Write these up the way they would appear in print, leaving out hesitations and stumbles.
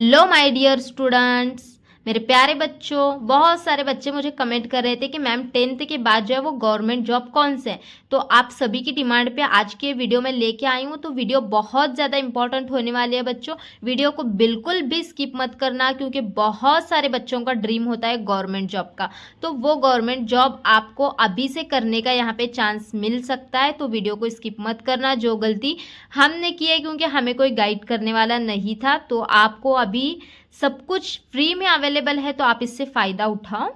Hello my dear students, मेरे प्यारे बच्चों। बहुत सारे बच्चे मुझे कमेंट कर रहे थे कि मैम 10th के बाद जो है वो गवर्नमेंट जॉब कौन से है। तो आप सभी की डिमांड पे आज के वीडियो में लेके आई हूँ। तो वीडियो बहुत ज़्यादा इंपॉर्टेंट होने वाली है बच्चों। वीडियो को बिल्कुल भी स्किप मत करना, क्योंकि बहुत सारे बच्चों का ड्रीम होता है गवर्नमेंट जॉब का। तो वो गवर्नमेंट जॉब आपको अभी से करने का यहाँ पे चांस मिल सकता है। तो वीडियो को स्किप मत करना। जो गलती हमने की है, क्योंकि हमें कोई गाइड करने वाला नहीं था, तो आपको अभी सब कुछ फ्री में अवेलेबल है, तो आप इससे फ़ायदा उठाओ।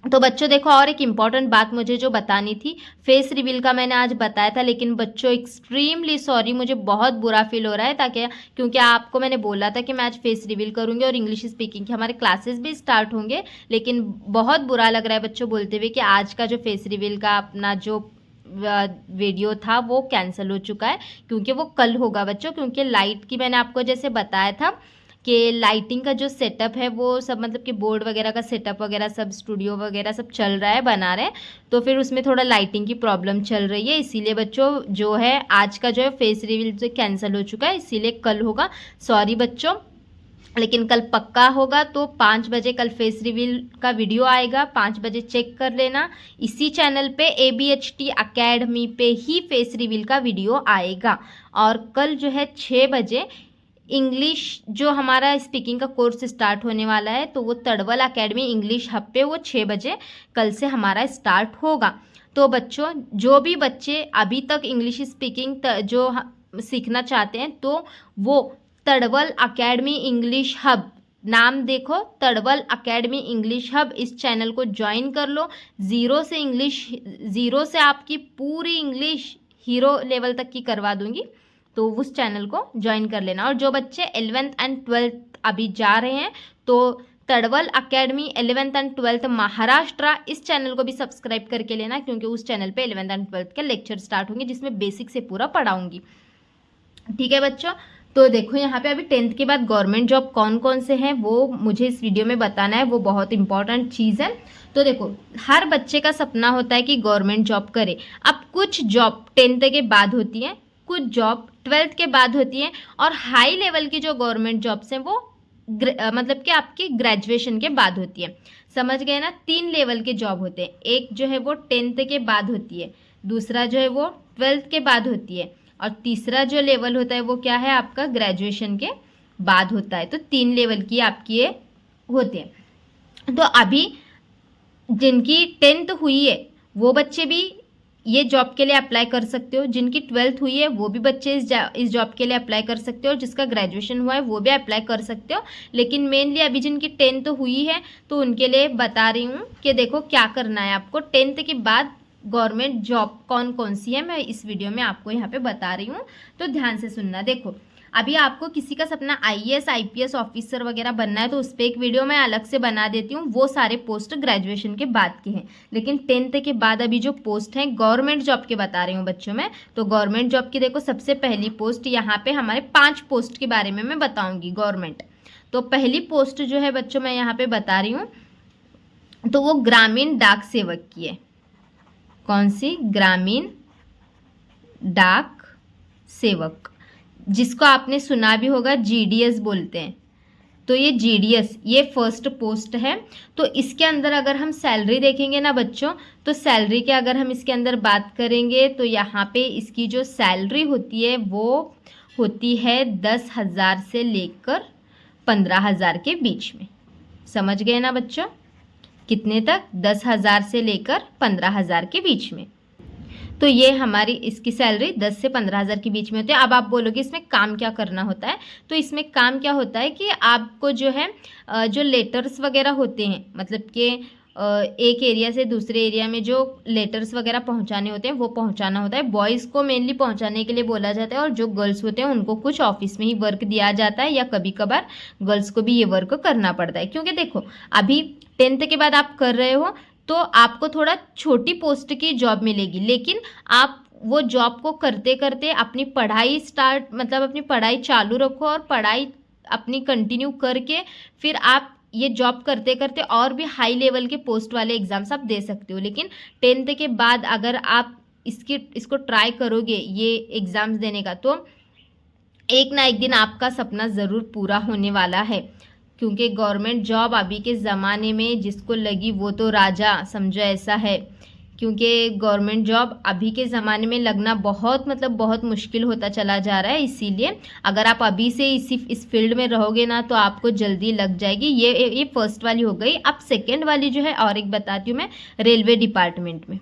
तो बच्चों देखो, और एक इम्पॉर्टेंट बात मुझे जो बतानी थी, फेस रिवील का मैंने आज बताया था, लेकिन बच्चों एक्सट्रीमली सॉरी, मुझे बहुत बुरा फील हो रहा है। ताकि क्योंकि आपको मैंने बोला था कि मैं आज फेस रिवील करूंगी और इंग्लिश स्पीकिंग के हमारे क्लासेस भी स्टार्ट होंगे, लेकिन बहुत बुरा लग रहा है बच्चों बोलते हुए कि आज का जो फेस रिवील का अपना जो वीडियो था वो कैंसिल हो चुका है, क्योंकि वो कल होगा बच्चों। क्योंकि लाइट की मैंने आपको जैसे बताया था कि लाइटिंग का जो सेटअप है वो सब, मतलब कि बोर्ड वगैरह का सेटअप वगैरह सब, स्टूडियो वगैरह सब चल रहा है, बना रहे हैं। तो फिर उसमें थोड़ा लाइटिंग की प्रॉब्लम चल रही है, इसीलिए बच्चों जो है आज का जो है फेस रिवील जो कैंसिल हो चुका है, इसीलिए कल होगा। सॉरी बच्चों, लेकिन कल पक्का होगा। तो 5 बजे कल फेस रिवील का वीडियो आएगा, 5 बजे चेक कर लेना। इसी चैनल पे ABHT अकेडमी पे ही फेस रिवील का वीडियो आएगा। और कल जो है 6 बजे इंग्लिश जो हमारा स्पीकिंग का कोर्स स्टार्ट होने वाला है, तो वो तड़वल अकेडमी इंग्लिश हब पे वो 6 बजे कल से हमारा स्टार्ट होगा। तो बच्चों जो भी बच्चे अभी तक इंग्लिश स्पीकिंग जो सीखना चाहते हैं, तो वो तड़वल अकेडमी इंग्लिश हब, नाम देखो तड़वल अकेडमी इंग्लिश हब, इस चैनल को ज्वाइन कर लो। ज़ीरो से आपकी पूरी इंग्लिश हीरो लेवल तक की करवा दूंगी, तो उस चैनल को ज्वाइन कर लेना। और जो बच्चे 11th एंड 12th अभी जा रहे हैं, तो तड़वल academy 11th and 12th Maharashtra, इस चैनल को भी सब्सक्राइब करके लेना, क्योंकि उस चैनल पे 11th एंड 12th के लेक्चर स्टार्ट होंगे, जिसमें बेसिक से पूरा पढ़ाऊंगी। ठीक है बच्चों। तो देखो यहाँ पे अभी 10th के बाद गवर्नमेंट जॉब कौन कौन से हैं वो मुझे इस वीडियो में बताना है, वो बहुत इंपॉर्टेंट चीज़ है। तो देखो, हर बच्चे का सपना होता है कि गवर्नमेंट जॉब करे। अब कुछ जॉब 10th के बाद होती है, कुछ जॉब 12th के बाद होती है, और हाई लेवल की जो गवर्नमेंट जॉब्स हैं वो मतलब कि आपकी ग्रेजुएशन के बाद होती है। समझ गए ना? 3 लेवल के जॉब होते हैं। एक जो है वो 10th के बाद होती है, दूसरा जो है वो 12th के बाद होती है, और तीसरा जो लेवल होता है वो क्या है आपका, ग्रेजुएशन के बाद होता है। तो 3 लेवल की आपकी ये होते हैं। तो अभी जिनकी 10th हुई है वो बच्चे भी ये जॉब के लिए अप्लाई कर सकते हो, जिनकी 12th हुई है वो भी बच्चे इस जॉब के लिए अप्लाई कर सकते हो, जिसका ग्रेजुएशन हुआ है वो भी अप्लाई कर सकते हो। लेकिन मेनली अभी जिनकी 10th हुई है, तो उनके लिए बता रही हूँ कि देखो क्या करना है आपको। 10th के बाद गवर्नमेंट जॉब कौन कौन सी है, मैं इस वीडियो में आपको यहाँ पे बता रही हूँ, तो ध्यान से सुनना। देखो, अभी आपको किसी का सपना IAS IPS ऑफिसर वगैरह बनना है, तो उस पर एक वीडियो मैं अलग से बना देती हूँ, वो सारे पोस्ट ग्रेजुएशन के बाद के हैं। लेकिन 10th के बाद अभी जो पोस्ट हैं गवर्नमेंट जॉब के बता रही हूँ बच्चों में। तो गवर्नमेंट जॉब की देखो, सबसे पहली पोस्ट यहाँ पे हमारे 5 पोस्ट के बारे में मैं बताऊँगी गवर्नमेंट। तो पहली पोस्ट जो है बच्चों मैं यहाँ पे बता रही हूँ, तो वो ग्रामीण डाक सेवक की है। कौन सी? ग्रामीण डाक सेवक, जिसको आपने सुना भी होगा GDS बोलते हैं। तो ये GDS ये फर्स्ट पोस्ट है। तो इसके अंदर अगर हम सैलरी देखेंगे ना बच्चों, तो सैलरी के अगर हम इसके अंदर बात करेंगे, तो यहाँ पे इसकी जो सैलरी होती है वो होती है 10,000 से लेकर 15,000 के बीच में। समझ गए ना बच्चों? कितने तक? 10,000 से लेकर 15,000 के बीच में। तो ये हमारी इसकी सैलरी 10 से 15,000 के बीच में होती है। अब आप बोलोगे इसमें काम क्या करना होता है, तो इसमें काम क्या होता है कि आपको जो है जो लेटर्स वगैरह होते हैं, मतलब कि एक एरिया से दूसरे एरिया में जो लेटर्स वगैरह पहुंचाने होते हैं वो पहुंचाना होता है। बॉयज़ को मेनली पहुंचाने के लिए बोला जाता है, और जो गर्ल्स होते हैं उनको कुछ ऑफिस में ही वर्क दिया जाता है, या कभी कभार गर्ल्स को भी ये वर्क करना पड़ता है। क्योंकि देखो, अभी 10th के बाद आप कर रहे हो, तो आपको थोड़ा छोटी पोस्ट की जॉब मिलेगी, लेकिन आप वो जॉब को करते करते अपनी पढ़ाई मतलब अपनी पढ़ाई चालू रखो, और पढ़ाई अपनी कंटिन्यू करके फिर आप ये जॉब करते करते और भी हाई लेवल के पोस्ट वाले एग्जाम्स आप दे सकते हो। लेकिन 10th के बाद अगर आप इसको ट्राई करोगे ये एग्ज़ाम्स देने का, तो एक ना एक दिन आपका सपना ज़रूर पूरा होने वाला है, क्योंकि गवर्नमेंट जॉब अभी के ज़माने में जिसको लगी वो तो राजा, समझो ऐसा है। क्योंकि गवर्नमेंट जॉब अभी के ज़माने में लगना बहुत मतलब बहुत मुश्किल होता चला जा रहा है। इसीलिए अगर आप अभी से इस फील्ड में रहोगे ना तो आपको जल्दी लग जाएगी। ये फर्स्ट वाली हो गई। अब सेकेंड वाली जो है और एक बताती हूँ मैं, रेलवे डिपार्टमेंट में।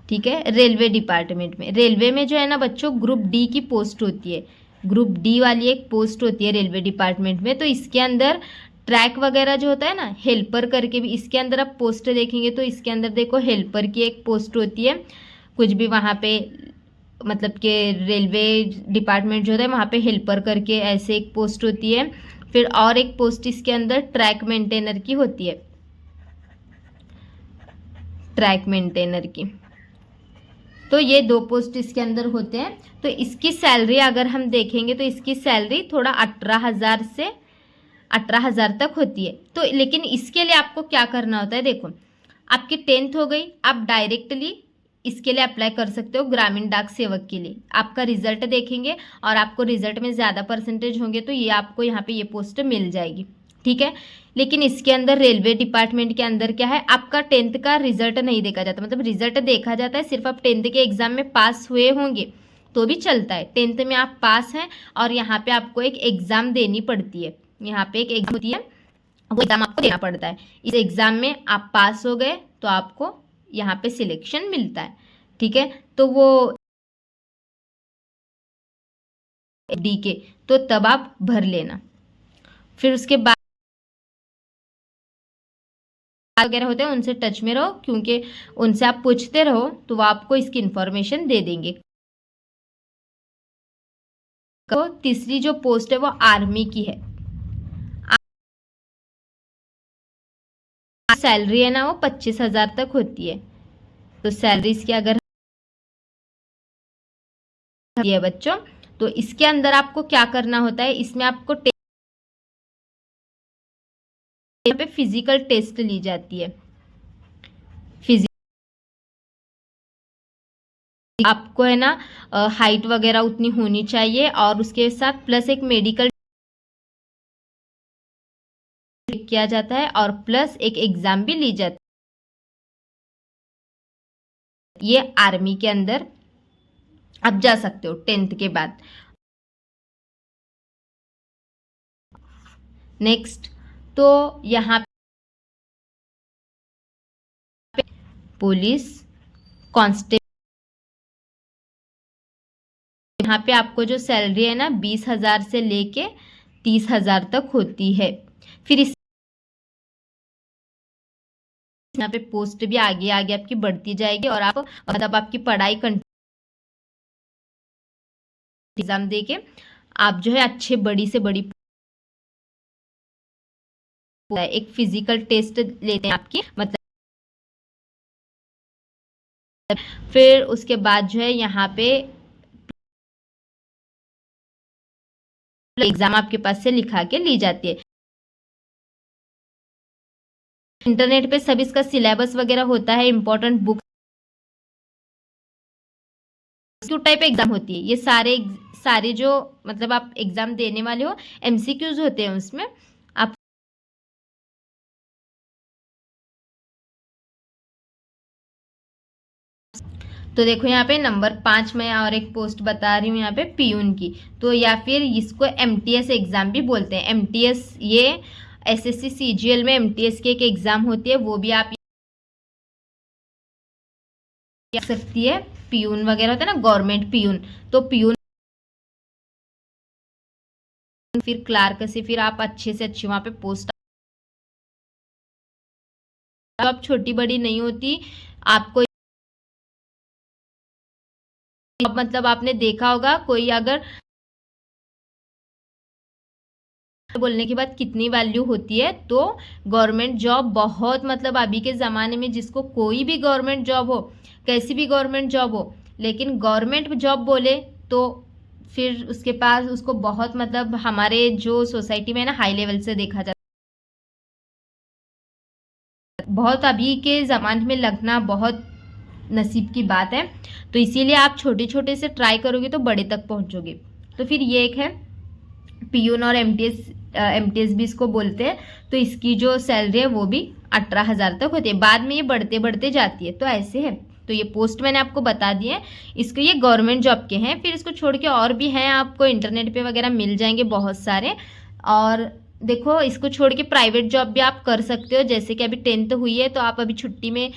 ठीक है, रेलवे डिपार्टमेंट में, रेलवे में जो है ना बच्चों ग्रुप डी की पोस्ट होती है। ग्रुप डी वाली एक पोस्ट होती है रेलवे डिपार्टमेंट में। तो इसके अंदर ट्रैक वगैरह जो होता है ना, हेल्पर करके भी इसके अंदर आप पोस्ट देखेंगे तो इसके अंदर देखो हेल्पर की एक पोस्ट होती है। कुछ भी वहाँ पे मतलब कि रेलवे डिपार्टमेंट जो होता है वहाँ पे हेल्पर करके ऐसे एक पोस्ट होती है। फिर और एक पोस्ट इसके अंदर ट्रैक मेंटेनर की होती है, ट्रैक मेंटेनर की। तो ये 2 पोस्ट इसके अंदर होते हैं। तो इसकी सैलरी अगर हम देखेंगे तो इसकी सैलरी थोड़ा 18,000 से 18,000 तक होती है। तो लेकिन इसके लिए आपको क्या करना होता है, देखो आपकी 10th हो गई, आप डायरेक्टली इसके लिए अप्लाई कर सकते हो ग्रामीण डाक सेवक के लिए। आपका रिजल्ट देखेंगे और आपको रिजल्ट में ज़्यादा परसेंटेज होंगे तो ये आपको यहाँ पे ये पोस्ट मिल जाएगी। ठीक है, लेकिन इसके अंदर रेलवे डिपार्टमेंट के अंदर क्या है, आपका 10th का रिजल्ट नहीं देखा जाता। मतलब रिजल्ट देखा जाता है सिर्फ आप 10th के एग्जाम में पास हुए होंगे तो भी चलता है। 10th में आप पास हैं और यहाँ पे आपको एक एग्ज़ाम देनी पड़ती है। यहाँ पे एक एग्जाम होती है, वो एग्जाम आपको देना पड़ता है। इस एग्जाम में आप पास हो गए तो आपको यहाँ पे सिलेक्शन मिलता है। ठीक है, तो वो डी के तो तब आप भर लेना। फिर उसके बाद वगैरह होते हैं उनसे टच में रहो, क्योंकि उनसे आप पूछते रहो तो वो आपको इसकी इंफॉर्मेशन दे देंगे। तो तीसरी जो पोस्ट है वो आर्मी की है। सैलरी है ना वो 25,000 तक होती है। तो सैलरी इसकी अगर है बच्चों, तो इसके अंदर आपको क्या करना होता है, इसमें आपको यहाँ पे फिजिकल टेस्ट ली जाती है। आपको है ना हाइट वगैरह उतनी होनी चाहिए और उसके साथ प्लस एक मेडिकल किया जाता है और प्लस एक एग्जाम भी ली जाती है। ये आर्मी के अंदर आप जा सकते हो 10th के बाद। नेक्स्ट, तो यहाँ पे पुलिस कांस्टेबल, यहाँ पे आपको जो सैलरी है ना 20,000 से लेके 30,000 तक होती है। फिर इस यहाँ पे पोस्ट भी आगे आगे आपकी बढ़ती जाएगी और आप मतलब आपकी पढ़ाई एग्जाम दे के आप जो है अच्छे बड़ी से बड़ी एक फिजिकल टेस्ट लेते हैं आपकी, मतलब फिर उसके बाद जो है यहाँ पे एग्जाम आपके पास से लिखा के ली जाती है। इंटरनेट पे सब इसका सिलेबस वगैरह होता है, इंपॉर्टेंट बुक टाइप एग्जाम होती है। ये सारे जो मतलब आप एग्जाम देने वाले हो एमसीक्यूज होते हैं उसमें। आप तो देखो यहाँ पे नंबर 5 में और एक पोस्ट बता रही हूँ यहाँ पे पीयून की। तो या फिर इसको एमटीएस एग्जाम भी बोलते हैं। एमटीएस ये एसएससी सीजीएल में एमटीएस की एक एग्जाम होती है, वो भी आप सकती है। पीयून वगैरह होता है ना गवर्नमेंट पीयून, तो पीयून फिर क्लार्क से फिर आप अच्छे से अच्छी वहां पे पोस्ट, आप छोटी बड़ी नहीं होती आपको। मतलब आपने देखा होगा कोई अगर बोलने के बाद कितनी वैल्यू होती है, तो गवर्नमेंट जॉब बहुत मतलब अभी के ज़माने में जिसको कोई भी गवर्नमेंट जॉब हो, कैसी भी गवर्नमेंट जॉब हो, लेकिन गवर्नमेंट जॉब बोले तो फिर उसके पास उसको बहुत मतलब हमारे जो सोसाइटी में ना हाई लेवल से देखा जाता है। बहुत अभी के ज़माने में लगना बहुत नसीब की बात है। तो इसीलिए आप छोटे छोटे से ट्राई करोगे तो बड़े तक पहुंचोगे। तो फिर ये एक है पियून और एमटीएस भी इसको बोलते हैं। तो इसकी जो सैलरी है वो भी 18,000 तक होती है, बाद में ये बढ़ते बढ़ते जाती है। तो ऐसे है। तो ये पोस्ट मैंने आपको बता दिए हैं, इसको ये गवर्नमेंट जॉब के हैं। फिर इसको छोड़ के और भी हैं, आपको इंटरनेट पे वगैरह मिल जाएंगे बहुत सारे। और देखो, इसको छोड़ के प्राइवेट जॉब भी आप कर सकते हो। जैसे कि अभी 10th हुई है तो आप अभी छुट्टी में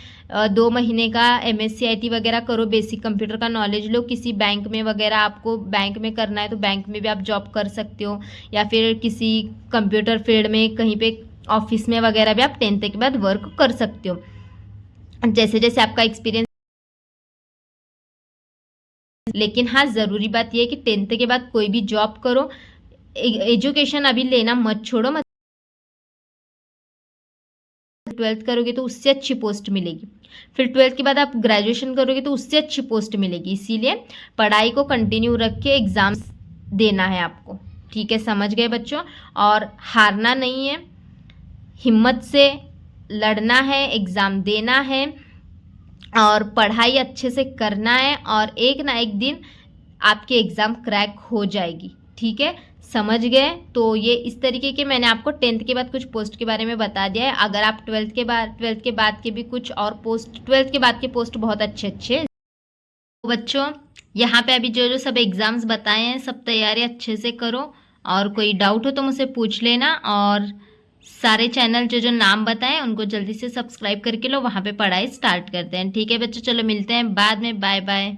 2 महीने का MSc IT वगैरह करो, बेसिक कंप्यूटर का नॉलेज लो। किसी बैंक में वगैरह आपको बैंक में करना है तो बैंक में भी आप जॉब कर सकते हो, या फिर किसी कंप्यूटर फील्ड में कहीं पे ऑफिस में वगैरह भी आप 10th के बाद वर्क कर सकते हो, जैसे जैसे आपका एक्सपीरियंस। लेकिन हाँ, ज़रूरी बात यह है कि 10th के बाद कोई भी जॉब करो, एजुकेशन अभी लेना मत छोड़ो। 12th करोगे तो उससे अच्छी पोस्ट मिलेगी, फिर 12th के बाद आप ग्रेजुएशन करोगे तो उससे अच्छी पोस्ट मिलेगी। इसीलिए पढ़ाई को कंटिन्यू रख के एग्ज़ाम्स देना है आपको। ठीक है, समझ गए बच्चों? और हारना नहीं है, हिम्मत से लड़ना है, एग्ज़ाम देना है और पढ़ाई अच्छे से करना है, और एक ना एक दिन आपकी एग्ज़ाम क्रैक हो जाएगी। ठीक है, समझ गए? तो ये इस तरीके के मैंने आपको 10th के बाद कुछ पोस्ट के बारे में बता दिया है। अगर आप 12th के बाद के भी कुछ और पोस्ट, 12th के बाद के पोस्ट बहुत अच्छे अच्छे। तो बच्चों, यहाँ पे अभी जो जो सब एग्ज़ाम्स बताए हैं, सब तैयारी अच्छे से करो, और कोई डाउट हो तो मुझसे पूछ लेना। और सारे चैनल जो जो नाम बताएं उनको जल्दी से सब्सक्राइब करके लो, वहाँ पे पढ़ाई स्टार्ट करते हैं। ठीक है बच्चों, चलो मिलते हैं बाद में, बाय बाय।